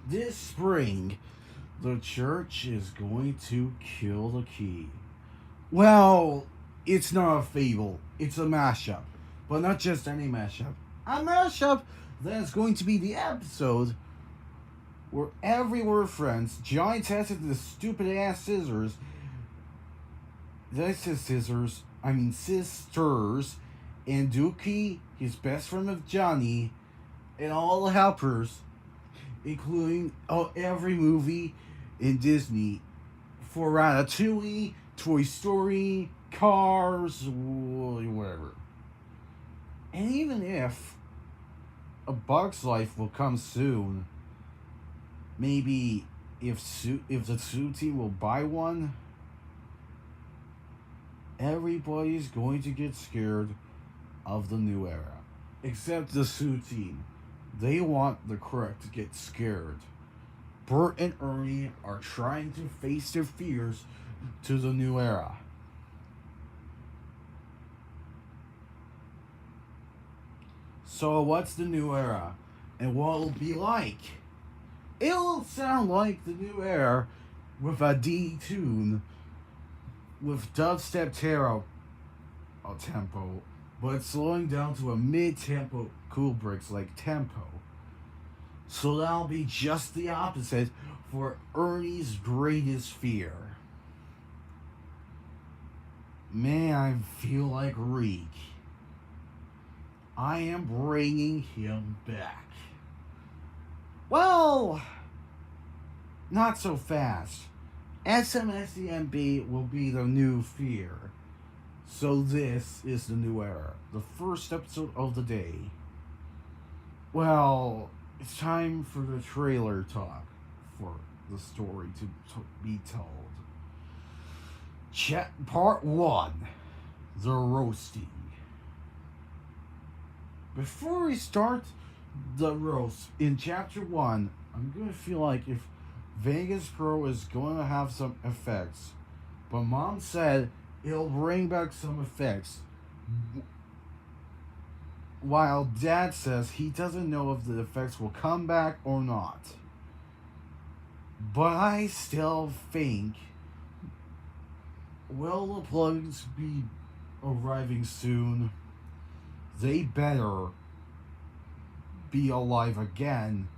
This spring, the church is going to kill the key. Well, it's not a fable, it's a mashup. But not just any mashup. A mashup that's going to be the episode where everywhere friends, Johnny tested the stupid ass scissors. That's his scissors. I mean sisters. And Dookie, his best friend of Johnny, and all the helpers, including every movie in Disney for Ratatouille, Toy Story, Cars, whatever. And even if A Bug's Life will come soon, maybe if the Sue team will buy one, everybody's going to get scared of the new era. Except the Sue team. They want the correct to get scared. Bert and Ernie are trying to face their fears to the new era. So what's the new era? And what it'll be like? It'll sound like the new era with a D tune with dubstep tempo, but it's slowing down to a mid-tempo cool breaks like tempo. So that'll be just the opposite for Ernie's greatest fear. Man, I feel like Reek. I am bringing him back. Well, not so fast. SMSDMB will be the new fear. So this is the new era. The first episode of the day. Well, it's time for the trailer talk for the story to be told. Part 1. The roasting. Before we start the roast in chapter 1, I'm going to feel like if Vegas Pro is going to have some effects, but Mom said it'll bring back some effects, while Dad says he doesn't know if the effects will come back or not. But I still think, will the plugs be arriving soon? They better be alive again,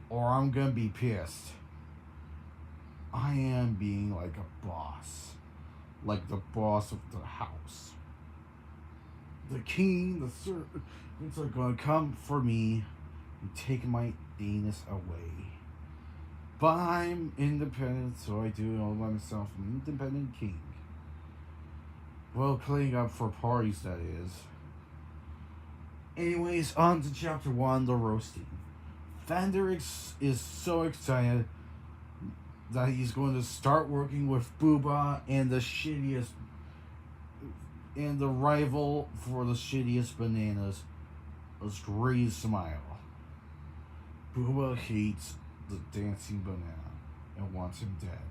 or I'm gonna be pissed. I am being like a boss. Like the boss of the house. The king, the servants are gonna come for me and take my anus away. But I'm independent, so I do it all by myself. An independent king. Well, cleaning up for parties, that is. Anyways, on to chapter 1, the roasting. Fender is so excited that he's going to start working with Booba and the shittiest, and the rival for the shittiest bananas, a Gray's Smile. Booba hates the dancing banana and wants him dead.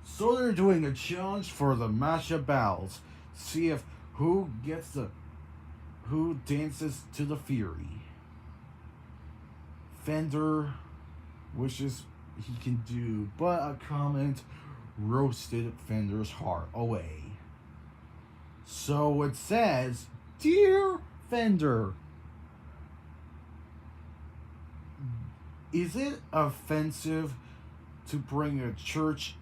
So they're doing a challenge for the mashup battles. See if who dances to the Fury. Fender wishes he can do, but a comment roasted Fender's heart away. So it says, "Dear Fender, is it offensive to bring a church,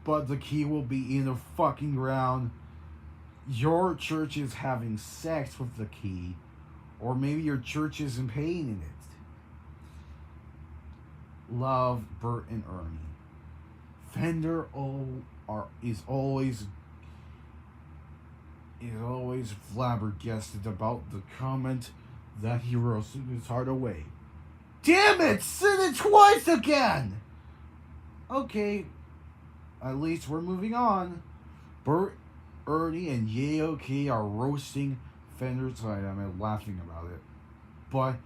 but the key will be in the fucking ground? Your church is having sex with the key, or maybe your church isn't paying in it. Love, Bert and Ernie." Fender is always flabbergasted about the comment that he roasted his heart away. Damn it! Said it twice again! Okay, at least we're moving on. Bert, Ernie, and Yaoki are roasting Fender's item and laughing about it. But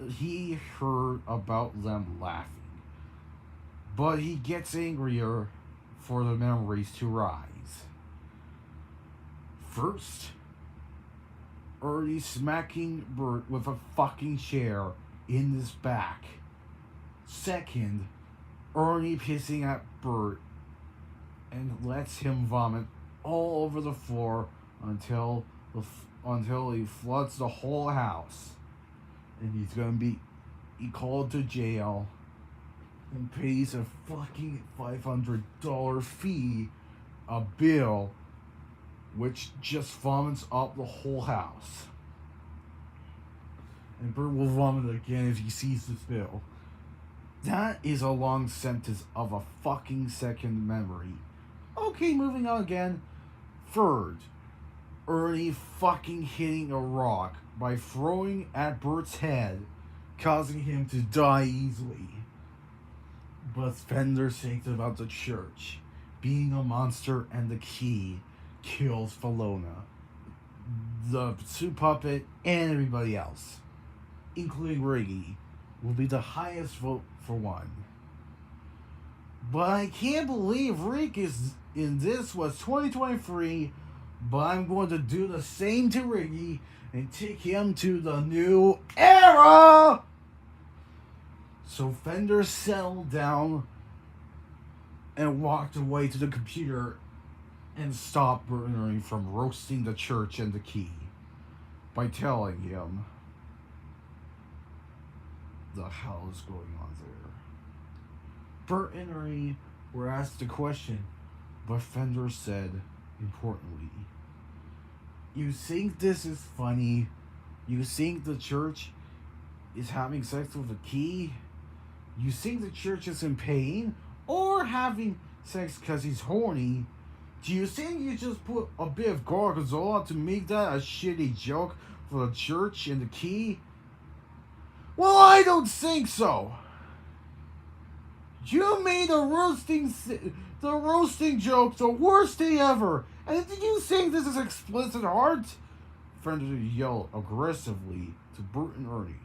he heard about them laughing. But he gets angrier for the memories to rise. First, Ernie smacking Bert with a fucking chair in his back. Second, Ernie pissing at Bert and lets him vomit all over the floor until he floods the whole house. And he's gonna be called to jail and pays a fucking $500 fee, a bill, which just vomits up the whole house. And Bert will vomit again if he sees this bill. That is a long sentence of a fucking second memory. Okay, moving on again. Third, Ernie fucking hitting a rock by throwing at Bert's head, causing him to die easily. But Fender thinks about the church. Being a monster and the key kills Falona, the soup puppet, and everybody else, including Riggy, will be the highest vote for one. But I can't believe Rick is in this was 2023, but I'm going to do the same to Riggy and take him to the new era! So Fender settled down and walked away to the computer and stopped Bert and Ernie from roasting the church and the key by telling him the hell is going on there. Bert and Ernie were asked a question, but Fender said, importantly, "You think this is funny? You think the church is having sex with a key? You think the church is in pain or having sex because he's horny? Do you think you just put a bit of Gorgonzola to make that a shitty joke for the church and the key? Well, I don't think so. You made the roasting joke the worst thing ever. And do you think this is explicit art?" Fender yelled aggressively to Bert and Ernie.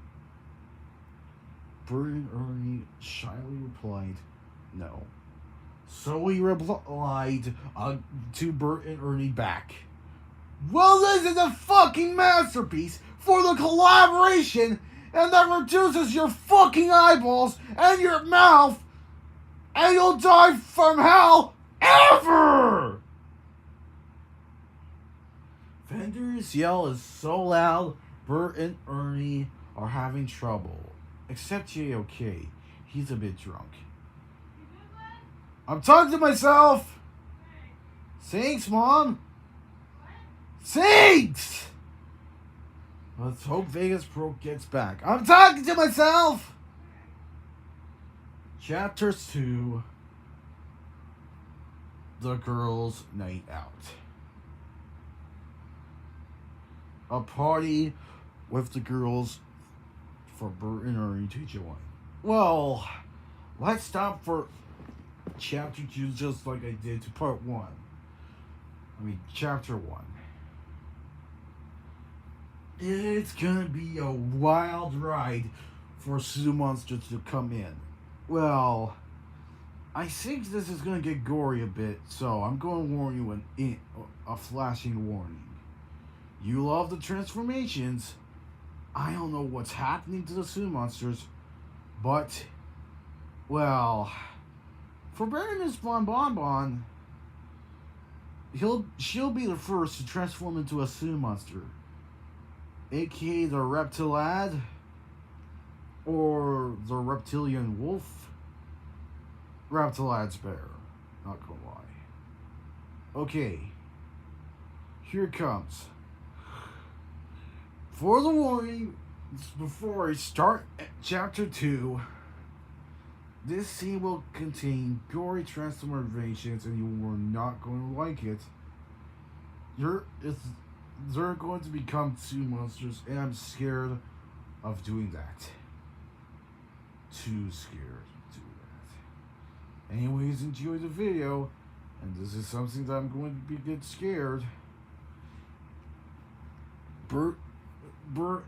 Bert and Ernie shyly replied, "No." So he replied to Bert and Ernie back, "Well, this is a fucking masterpiece for the collaboration, and that reduces your fucking eyeballs and your mouth, and you'll die from hell ever!" Fender's yell is so loud, Bert and Ernie are having trouble. Except J.O.K. He's a bit drunk. "I'm talking to myself!" "Thanks, Mom!" "Thanks!" Let's hope Vegas Pro gets back. "I'm talking to myself!" Chapter 2. The Girls' Night Out. A party with the girls for Bert and Ernie to join. Well, let's stop for Chapter 2 just like I did to Part 1. Chapter 1. It's gonna be a wild ride for Sue Monsters to come in. Well, I think this is gonna get gory a bit, so I'm going to warn you a flashing warning. You love the transformations. I don't know what's happening to the Sue Monsters, but, well, for Baroness Bon Bon Bon, she'll be the first to transform into a Sue Monster, aka the Reptilad, or the Reptilian Wolf. Reptilad's better, not gonna lie. Okay, here it comes. For the warning, before I start Chapter 2, this scene will contain gory transformations and you are not going to like it. They're going to become Sue Monsters, and I'm scared of doing that. Too scared to do that. Anyways, enjoy the video, and this is something that I'm going to get scared. Bert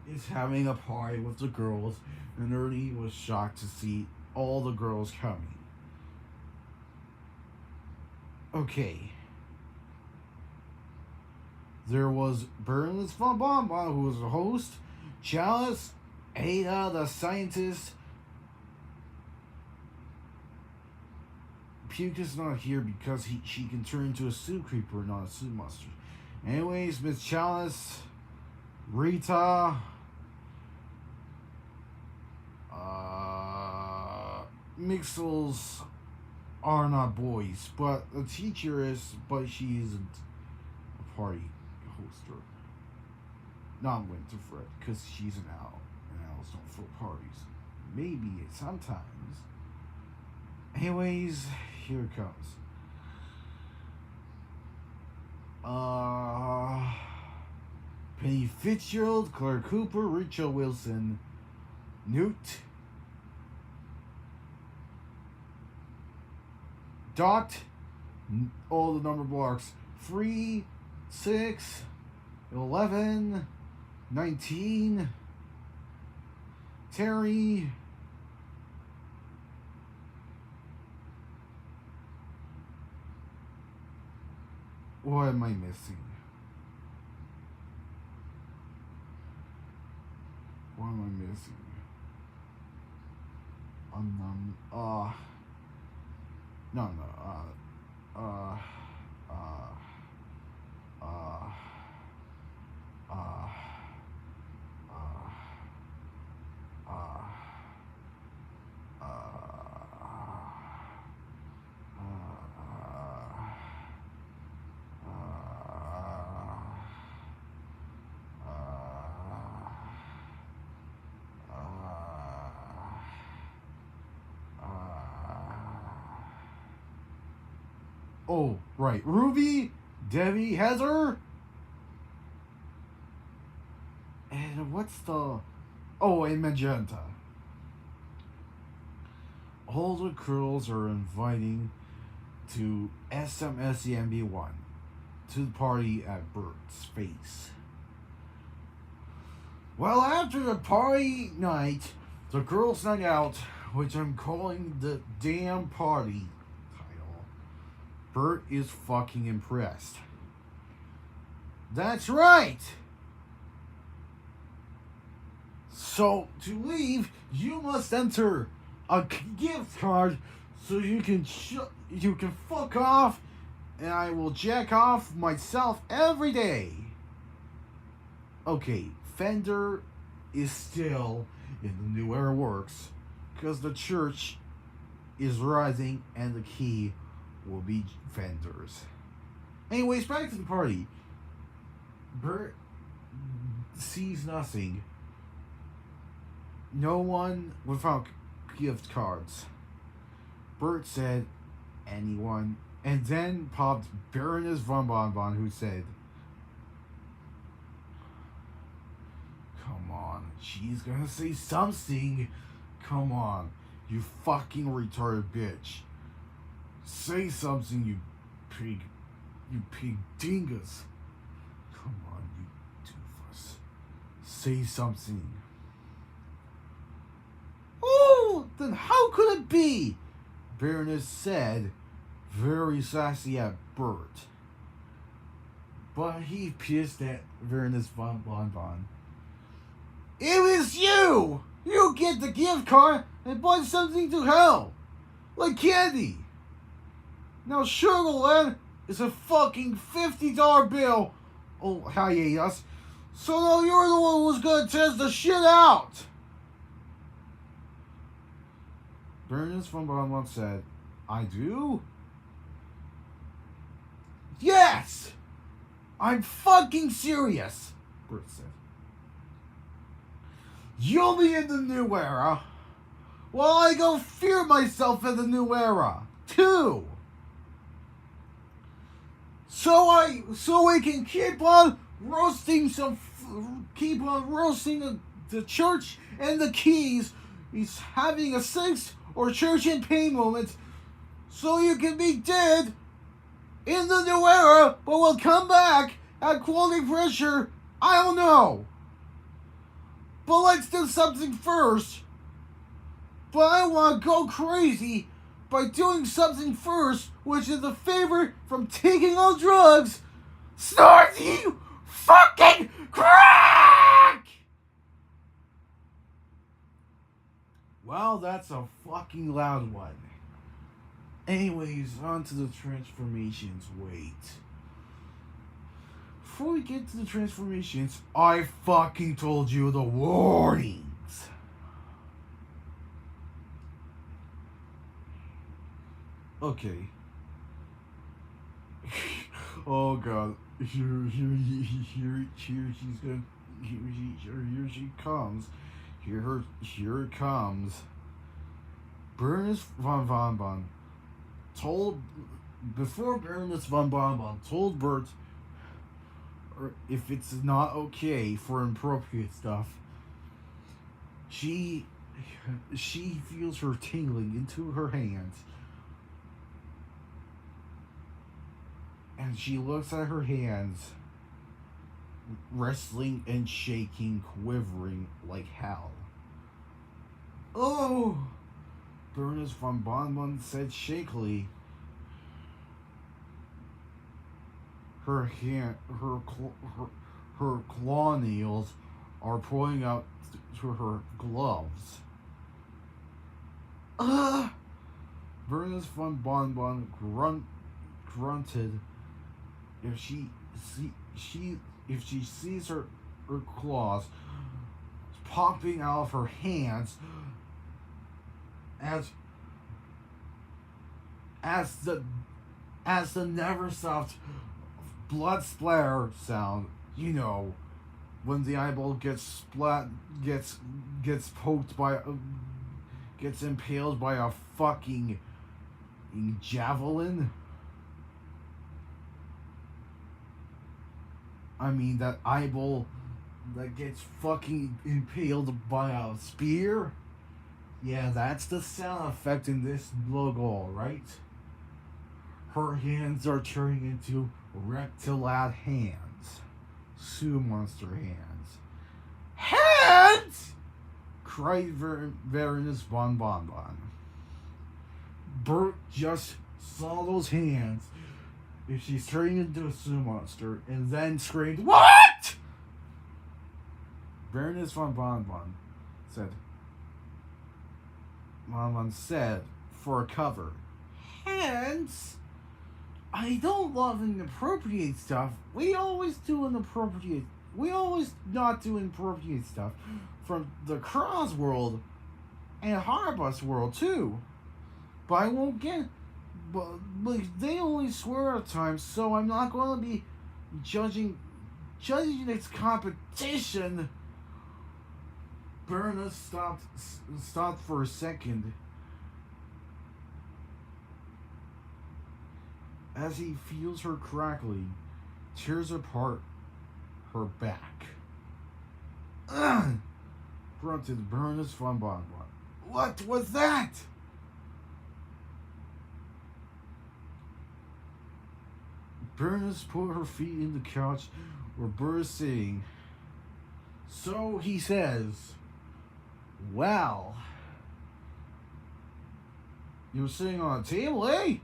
is having a party with the girls, and Ernie was shocked to see all the girls coming. Okay. There was Baroness Von Bon Bon, who was the host, Chalice, Ada, the scientist. Puke is not here because she can turn into a suit creeper, not a suit monster. Anyways, Miss Chalice, Rita, Mixels are not boys, but the teacher is, but she isn't a party hoster. Not Winterfred, because she's an owl, and owls don't throw parties. Maybe sometimes. Anyways, here it comes. Penny Fitzgerald, Claire Cooper, Rachel Wilson, Newt, Dot, all the number blocks, 3, 6, 11, 19, Terry, what am I missing? What am I missing? Oh, right. Ruby, Debbie, Heather. And what's the... Oh, and Magenta. All the girls are inviting to SMSEMB1 to the party at Bert's face. Well, after the party night, the girls' night out, which I'm calling the damn party, Bert is fucking impressed. That's right! So, to leave, you must enter a gift card so you can fuck off, and I will jack off myself every day. Okay, Fender is still in the New Era works, because the church is rising and the key will be Fenders. Anyways, back to the party. Bert sees nothing. No one without gift cards. Bert said, anyone. And then popped Baroness von Bonbon, who said, come on, she's gonna say something. Come on, you fucking retarded bitch. Say something, you pig dingus. Come on, you doofus. Say something. Oh, then how could it be? Baroness said, very sassy at Bert. But he pissed at Baroness von Bonbon. It was you! You get the gift card and buy something to hell. Like candy. Now Sugarland is a fucking $50 bill. Oh, hiatus. So now you're the one who's gonna test the shit out. Baroness von Bonbon said, I do? Yes! I'm fucking serious, Bert said. You'll be in the New Era, while I go fear myself in the New Era, too. So we can keep on roasting the church and the keys. He's having a sex or church in pain moment, so you can be dead in the New Era, but we'll come back at quality pressure. I don't know. But let's do something first. But I want to go crazy by doing something first, which is a favor from taking all drugs. Snorting fucking crack! Well, that's a fucking loud one. Anyways, on to the transformations. Wait. Before we get to the transformations, I fucking told you the warnings. Okay. Oh god. Here she's gonna. Here she comes. Here it comes. Baroness von Bonbon told. Before Baroness von Bonbon told Bert if it's not okay for inappropriate stuff, she feels her tingling into her hands. And she looks at her hands, wrestling and shaking, quivering like hell. Oh! Baroness von Bonbon said shakily. Her claw nails are pulling out to her gloves. Baroness von Bonbon grunted. If she sees her claws popping out of her hands as the never stopped blood splatter sound, when the eyeball gets poked by gets impaled by a fucking javelin. I mean, that eyeball that gets fucking impaled by a spear? Yeah, that's the sound effect in this logo, right? Her hands are turning into reptilad hands. Sue monster hands. Hands! Cried Baroness von Bonbon. Bert just saw those hands. If she's turning into a Sue monster, and then screamed, "What?" Baroness von Bonbon said, for a cover, "Hands? I don't love inappropriate stuff. We always not do inappropriate stuff from the Cross world and Harbus world too. But I won't get. But they only swear at times, so I'm not going to be judging its competition." Baroness stopped for a second as he feels her crackling, tears apart her back. "Ugh!" grunted Baroness von Bonbon. "What was that?" Baroness put her feet in the couch where Bert is sitting. So he says, "Well, you were sitting on a table, eh?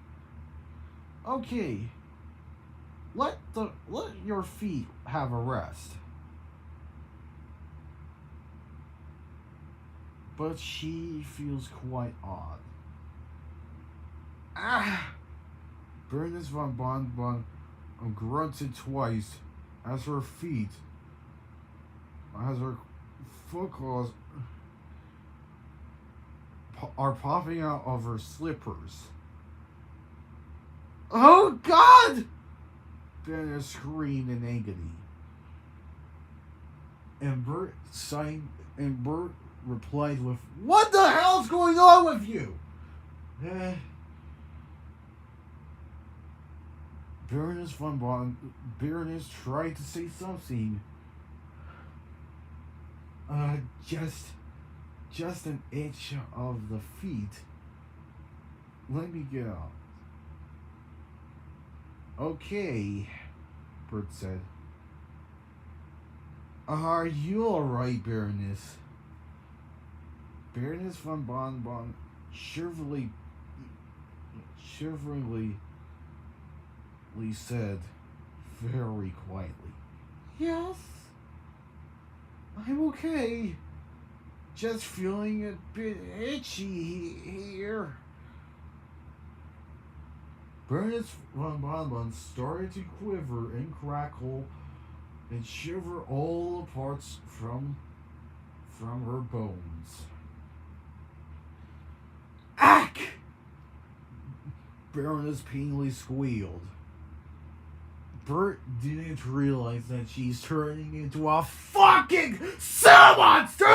Okay. Let your feet have a rest." But she feels quite odd. "Ah!" Baroness von Bonbon grunted twice as her foot claws are popping out of her slippers. "Oh God!" Baroness screamed in agony. And Bert replied with, "What the hell's going on with you?" Baroness tried to say something. Just an itch of the feet. Let me get out." "Okay," Bert said. "Are you alright, Baroness?" Baroness von Bonbon shiveringly said, very quietly, "Yes, I'm okay. just feeling a bit itchy here. Baroness von Bonbon started to quiver and crackle and shiver all the parts from her bones. Ack! Baroness painfully squealed. Bert didn't realize that she's turning into a fucking sea monster!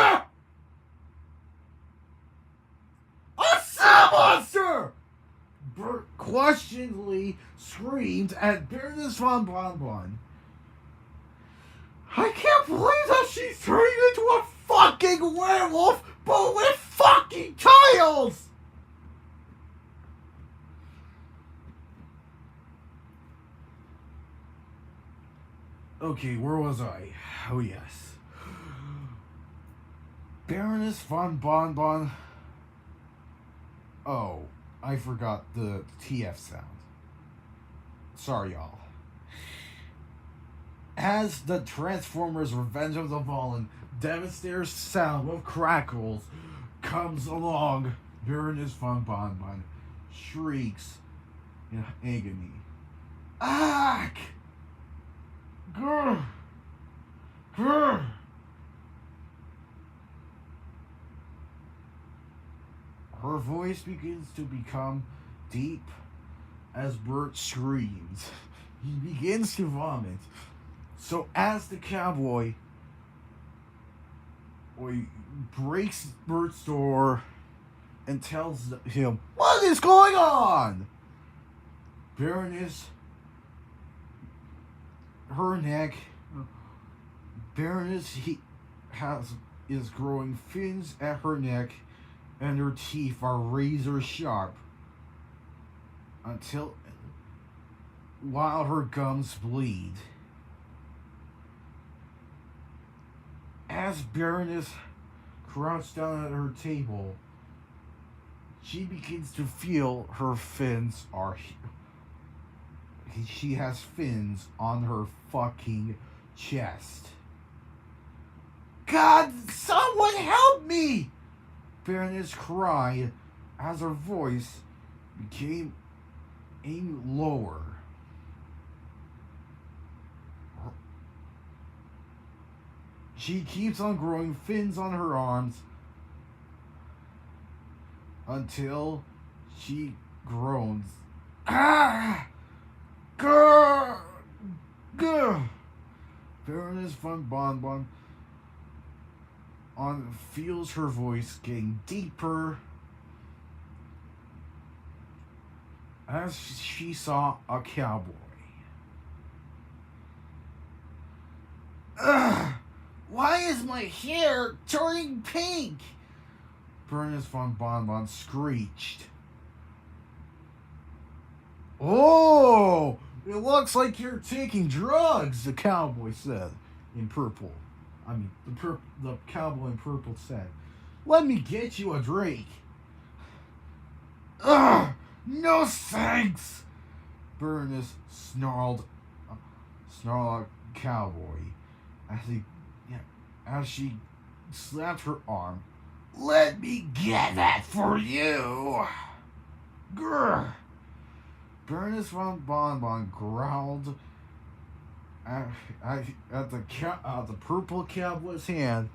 A sea monster! Bert questioningly screamed at Baroness von Bonbon. I can't believe that she's turning into a fucking werewolf, but with fucking tails! Okay, where was I? Oh, yes. Baroness von Bonbon. Oh, I forgot the TF sound. Sorry, y'all. As the Transformers Revenge of the Fallen devastating sound of crackles comes along, Baroness von Bonbon shrieks in agony. Ack! Grr! Grr! Her voice begins to become deep as Bert screams. He begins to vomit. So as the cowboy breaks Bert's door and tells him, what is going on? Baroness, her neck, Baroness is growing fins at her neck, and her teeth are razor sharp while her gums bleed. As Baroness crouched down at her table, she begins to feel her fins are. She has fins on her fucking chest. God, someone help me! Baroness cried as her voice became lower. She keeps on growing fins on her arms until she groans. Ah! Grr! Grr! Baroness von Bonbon feels her voice getting deeper as she saw a cowboy. Ugh! Why is my hair turning pink? Baroness von Bonbon screeched. Oh, it looks like you're taking drugs, the cowboy said in purple. The cowboy in purple said, let me get you a drink. Ugh, no thanks, Baroness snarled a cowboy as she slapped her arm. Let me get that for you. Grr. Baroness von Bonbon growled at the purple cowboy's hand,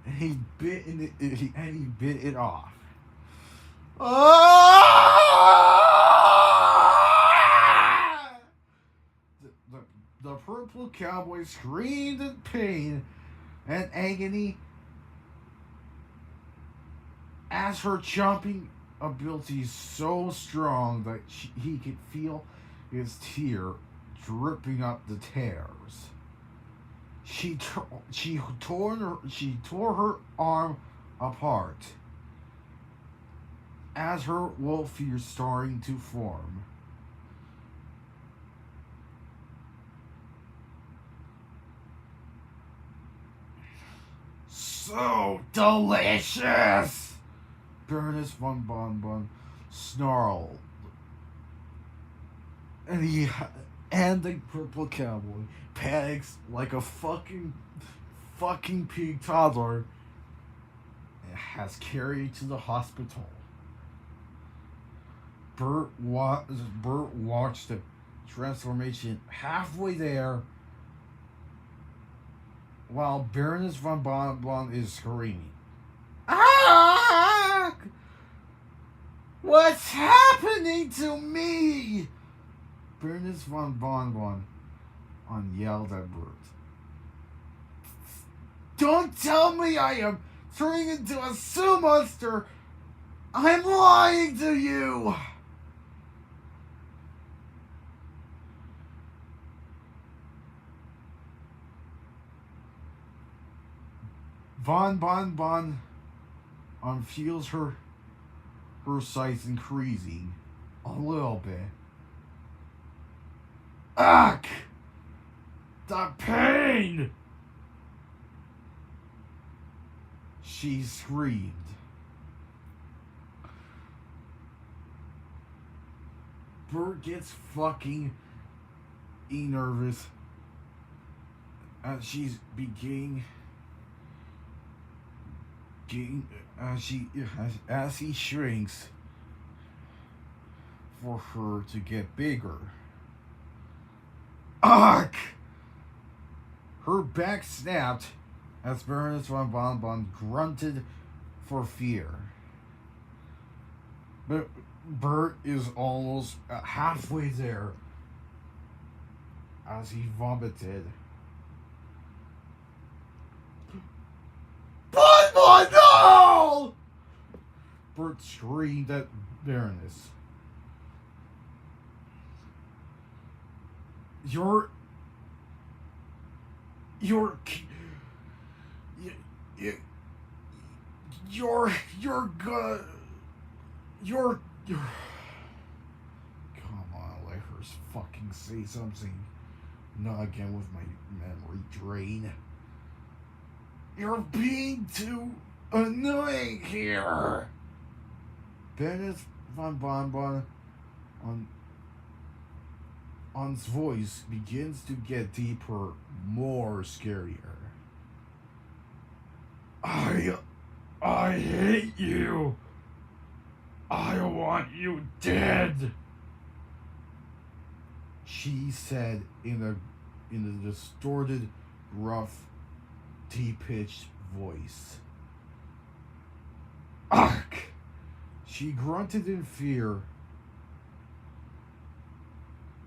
and he bit it off. Ah! The purple cowboy screamed in pain and agony as her chomping ability so strong that he could feel his tear dripping up the tears. She tore her arm apart as her wolf ears starting to form. So delicious! Baroness von Bonbon snarled. And the purple cowboy panics like a fucking pig toddler has carried to the hospital. Bert watched the transformation halfway there while Baroness von Bonbon is screaming. Ah! What's happening to me? Baroness von Bonbon yelled at Bert. Don't tell me I am turning into a Sue monster. I'm lying to you. Von Bonbon feels her size increasing a little bit. Ugh! The pain! She screamed. Bert gets fucking nervous as she's beginning. As he shrinks for her to get bigger. Ugh! Her back snapped as Baroness von Bonbon grunted for fear. But Bert is almost halfway there as he vomited. Bonbon, no! Bert screamed at Baroness. You're good. Come on, let her fucking say something. Not again with my memory drain. You're being too annoying here. Baroness von Bonbon on's voice begins to get deeper, more scarier. I hate you. I want you dead. She said in a distorted, rough, deep-pitched voice. Ugh! She grunted in fear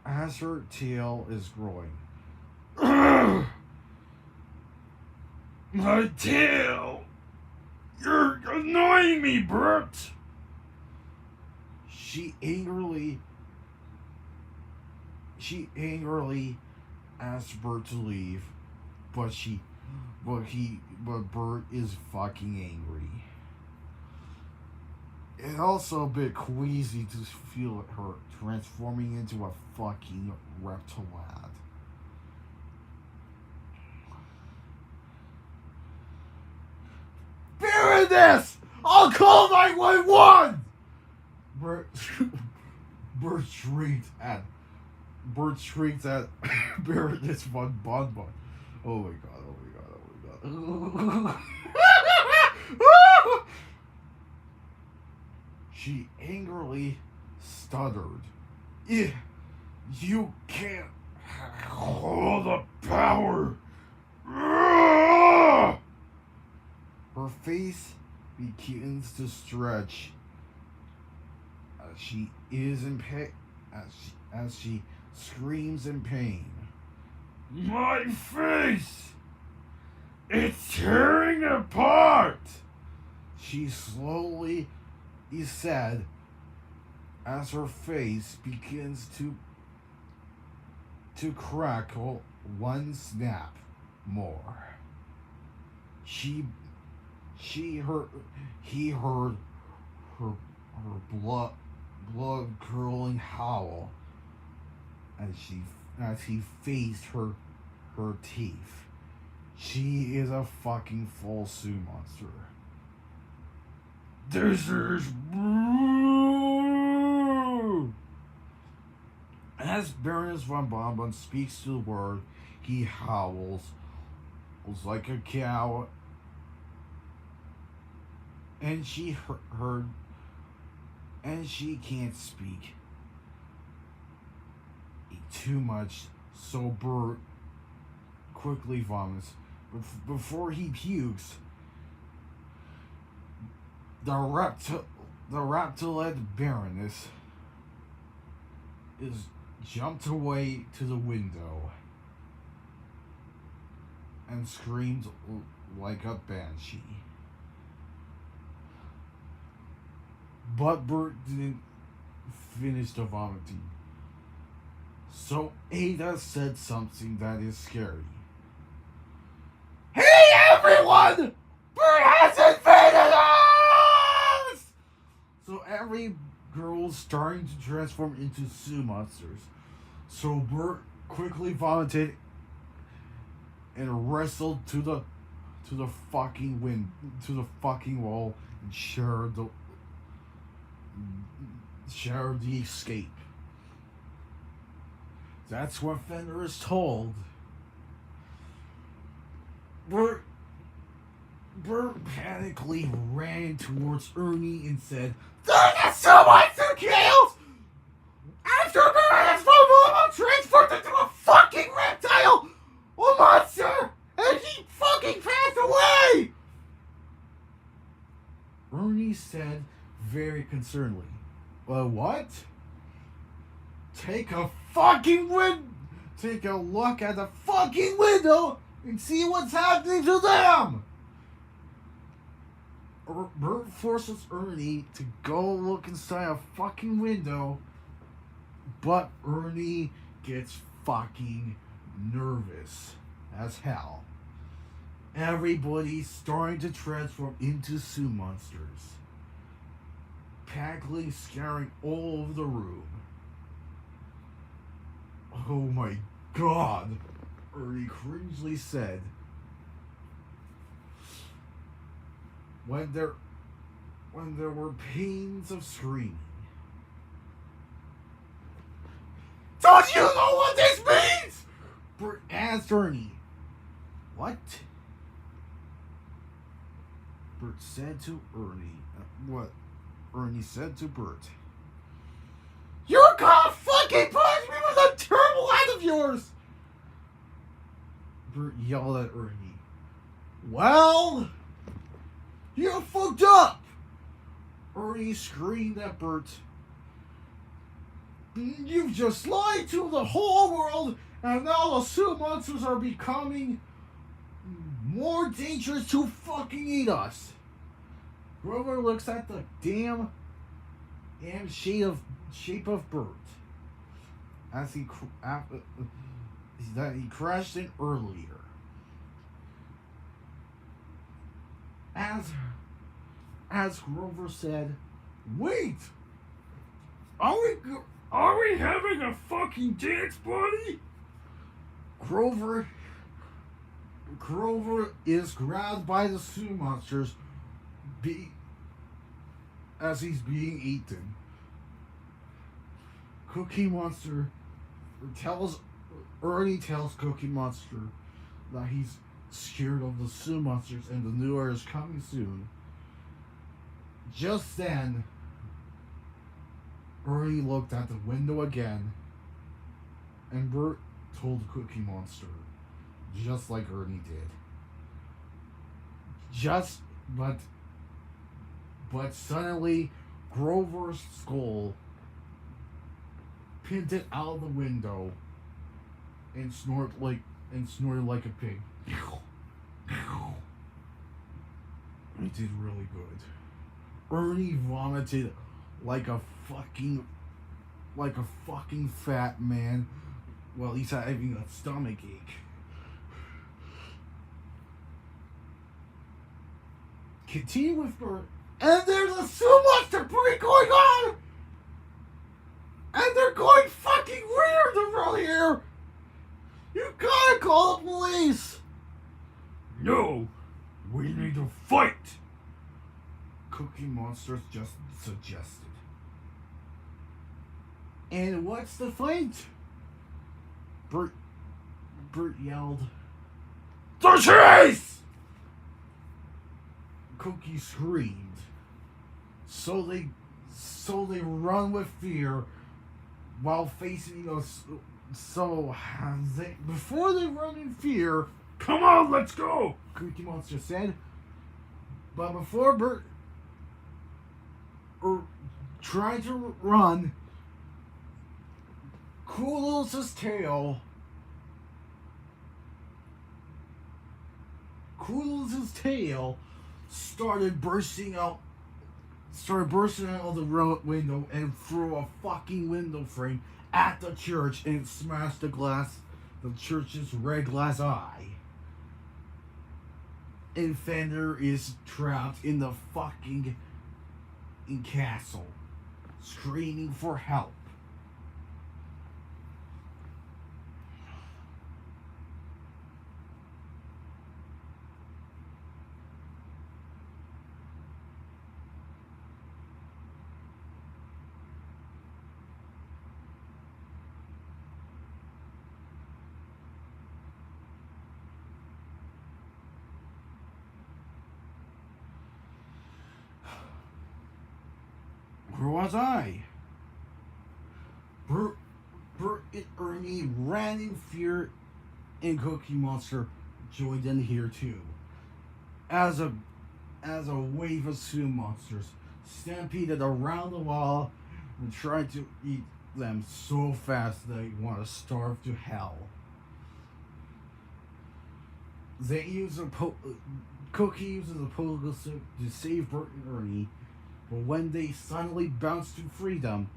as her tail is growing. Ugh! My tail! You're annoying me, Bert! She angrily asked Bert to leave, but Bert is fucking angry. It's also a bit queasy to feel her transforming into a fucking reptilad. Baroness! I'll call 911! Bert shrieked at Baroness von Bonbon. Oh my god. She angrily stuttered. You can't hold the power. Her face begins to stretch as she is in pain, as she screams in pain. My face! It's tearing apart! She slowly said as her face begins to crackle one snap more. He heard her blood curdling howl as he faced her teeth. She is a fucking full Sue monster. This is blue. As Baroness von Bonbon speaks the word, he howls like a cow and she heard, and she can't speak. Eat too much, so Bert quickly vomits. Before he pukes, the reptilid Baroness is jumped away to the window and screamed like a banshee. But Bert didn't finish the vomiting. So Ada said something that is scary. Hey everyone! Bert has invaded us! So every girl's starting to transform into Sue monsters. So Bert quickly vomited and wrestled to the fucking wall and shared the escape. That's what Fender is told. Bert panically ran towards Ernie and said, "There's so much to kill! After Bert has transformed into a fucking reptile! A monster! And he fucking passed away!" Ernie said very concernedly, what? Take a look at the fucking window and see what's happening to them! Bert forces Ernie to go look inside a fucking window, but Ernie gets fucking nervous as hell. Everybody's starting to transform into Sue monsters, panically scaring all over the room. Oh my god, Ernie cringely said. When there were pains of screaming. Don't you know what this means? Bert asked Ernie. What? Bert said to Ernie. What Ernie said to Bert. You're gonna fucking punish me with a terrible act of yours! Bert yelled at Ernie. Well, you fucked up! Ernie screamed at Bert. You've just lied to the whole world, and now the Sue monsters are becoming more dangerous to fucking eat us. Grover looks at the damn shape of Bert as he crashed in earlier. As Grover said, "Wait, are we having a fucking dance party?" Grover is grabbed by the Sue monsters as he's being eaten. Cookie Monster Ernie tells Cookie Monster that he's scared of the Sue monsters and the new era is coming soon. Just then, Ernie looked at the window again, and Bert told Cookie Monster, just like Ernie did. But suddenly, Grover's skull pinted out of the window and snorted like a pig. It did really good. Ernie vomited like a fucking fat man. Well, he's having a stomach ache. Continue with Bert. And there's a Sue monster party going on! And they're going fucking weird around here! You gotta call the police! No! We need to fight! Cookie Monsters just suggested. And what's the fight? Bert yelled. The chase! Cookie screamed. so they run with fear while facing us. So before they run in fear, come on, let's go, Cookie Monster said. But before Bert tried to run, Cool's tail started bursting out of the window and threw a fucking window frame at the church and smashed the church's red glass eye. And Fender is trapped in the fucking castle, screaming for help. Where was I? Bert and Ernie ran in fear, and Cookie Monster joined in here too. As a wave of Sue monsters stampeded around the wall and tried to eat them so fast they want to starve to hell. They use Cookie uses a pogo stick to save Bert and Ernie. But when they suddenly bounced to freedom,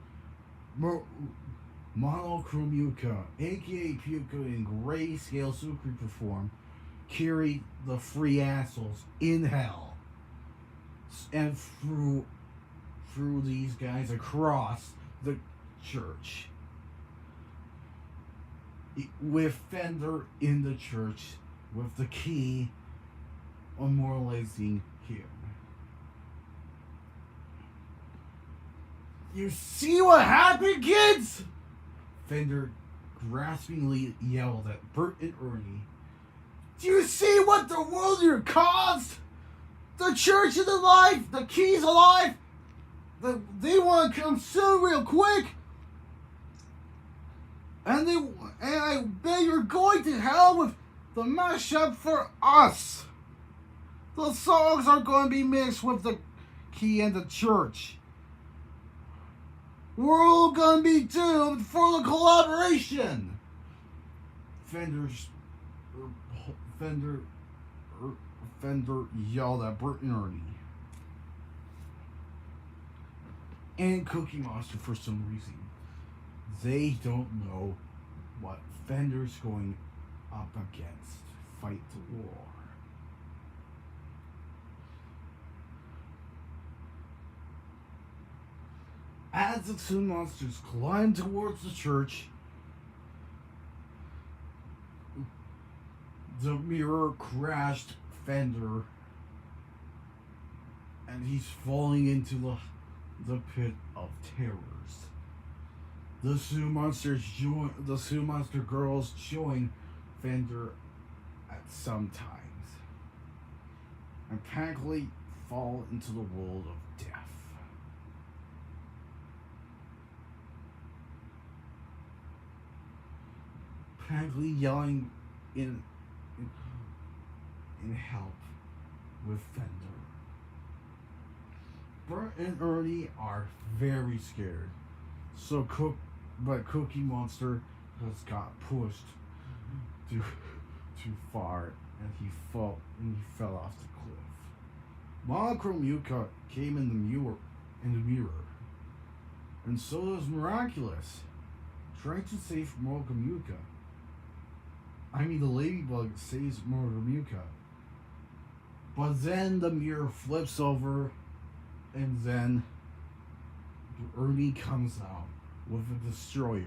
Monochrome Yuka, aka Puka in grayscale super creature form, carried the free assholes in hell and threw these guys across the church. With Fender in the church with the key immortalizing him. You see what happened, kids? Fender graspingly yelled at Bert and Ernie. Do you see what the world you caused? The church is alive. The key's alive. They want to come soon real quick. And I bet you're going to hell with the mashup for us. The songs are going to be mixed with the key and the church. We're all gonna be doomed for the collaboration. Fender yelled at Bert and Ernie. And Cookie Monster for some reason. They don't know what Fender's going up against. Fight the war. As the two monsters climbed towards the church, the mirror crashed Fender, and he's falling into the pit of terrors. The Sue Monster girls join Fender at some times, and panically fall into the world of death. Panically yelling in help with Fender. Bert and Ernie are very scared. But Cookie Monster has got pushed too far, and he fell off the cliff. Monochrome Yuka came in the mirror, and so does Miraculous, trying to save Monochrome Yuka. The ladybug saves Monochrome Yuka. But then the mirror flips over, and then Ernie comes out with a destroyer.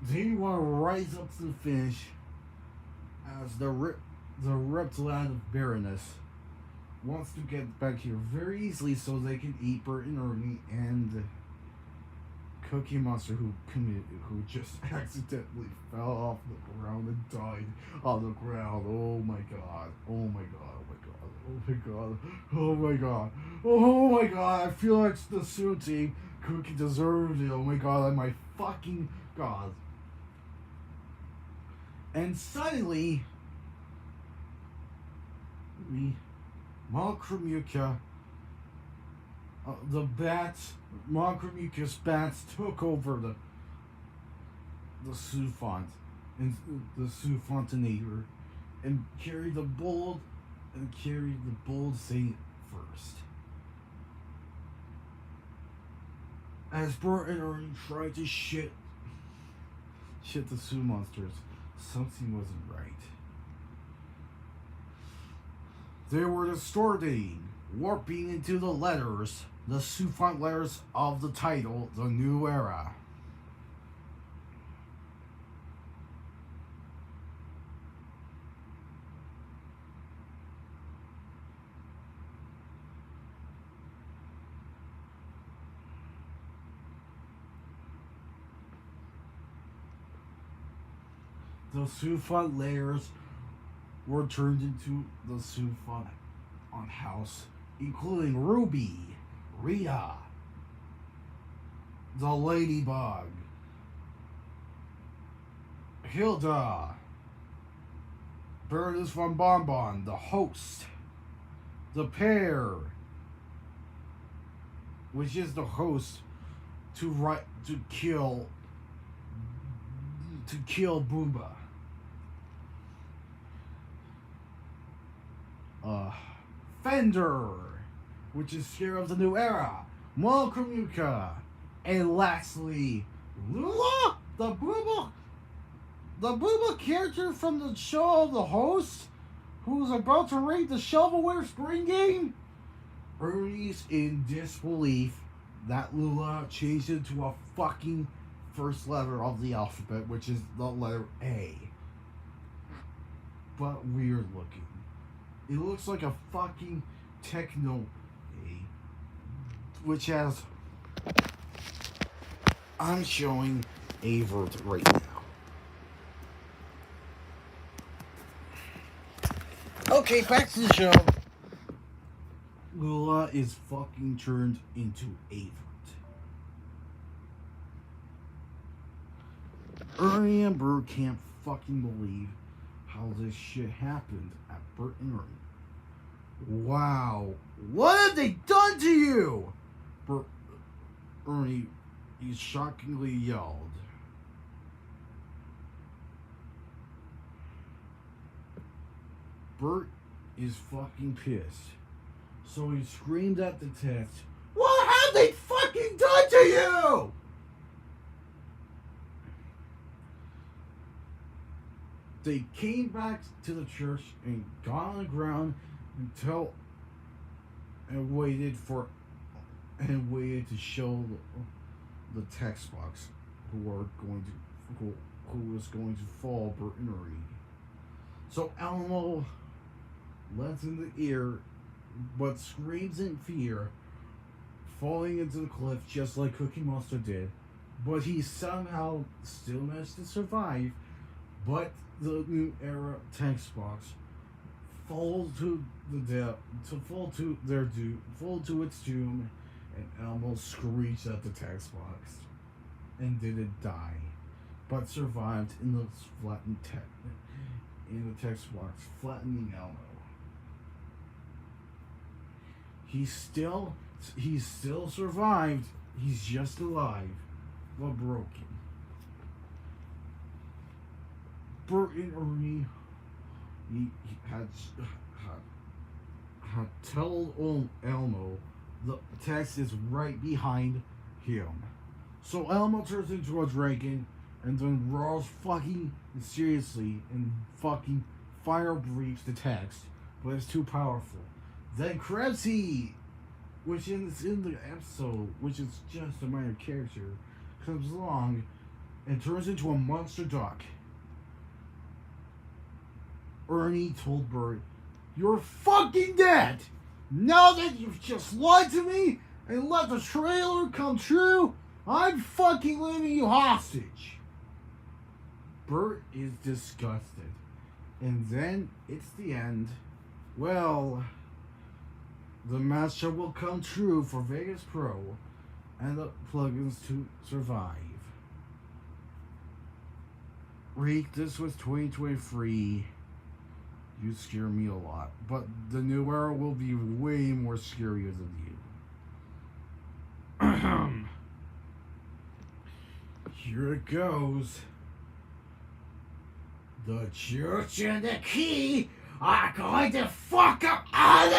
They want to rise up to the finish as the reptilian of Baroness wants to get back here very easily so they can eat Bert and Ernie and Cookie Monster who just accidentally fell off the ground and died on the ground. Oh my god. Oh my god. Oh my god. Oh my god. Oh my god. Oh my god. I feel like the Sue team Cookie deserves it. Oh my god. I'm my fucking god. And suddenly, Malkramuka, the bats, Malkramuka's bats took over the Soufont and the Soufontenator and carried the bold saint first. As Bert and Ernie tried to shit the Sue monsters, something wasn't right. They were distorting, warping into the Soufont letters of the title, The New Era. The Soufont layers were turned into the Soufont on house, including Ruby, Rita, the Ladybug, Hilda, Bertus von Bonbon, the host, the pair, which is the host to kill Booba. Fender, which is Scare of the New Era, Malkramuka, and lastly, Lula, the Booba character from the show, the host, who's about to raid the Shovelware Spring Game. Ernie's in disbelief that Lula changed into a fucking first letter of the alphabet, which is the letter A. But weird looking. It looks like a fucking techno A, which has... I'm showing Avert right now. Okay, back to the show. Lula is fucking turned into Avert. Ernie and Bert can't fucking believe how this shit happened at Bert and Ernie. Wow, what have they done to you? Ernie, he shockingly yelled. Bert is fucking pissed, so he screamed at the text, "What have they fucking done to you?" They came back to the church and got on the ground and waited to show the text box who was going to fall Bert and Ernie. So Elmo lets in the ear, but screams in fear, falling into the cliff just like Cookie Monster did. But he somehow still managed to survive. But the New Era text box fall to its doom, and Elmo screeched at the text box and didn't die, but survived in the flattened text box, flattening Elmo. He still survived. He's just alive, but broken. Bert and Ernie he had told Elmo the text is right behind him. So Elmo turns into a dragon and then roars fucking seriously and fucking fire breathes the text, but it's too powerful. Then Krebsy, which is in the episode, which is just a minor character, comes along and turns into a monster duck. Ernie told Bert, "You're fucking dead! Now that you've just lied to me and let the trailer come true, I'm fucking leaving you hostage." Bert is disgusted. And then it's the end. Well, The matchup will come true for Vegas Pro and the plugins to survive. Reek, this was 2023. You scare me a lot. But the new era will be way more scarier than you. Here it goes. The church and the key are going to fuck up all the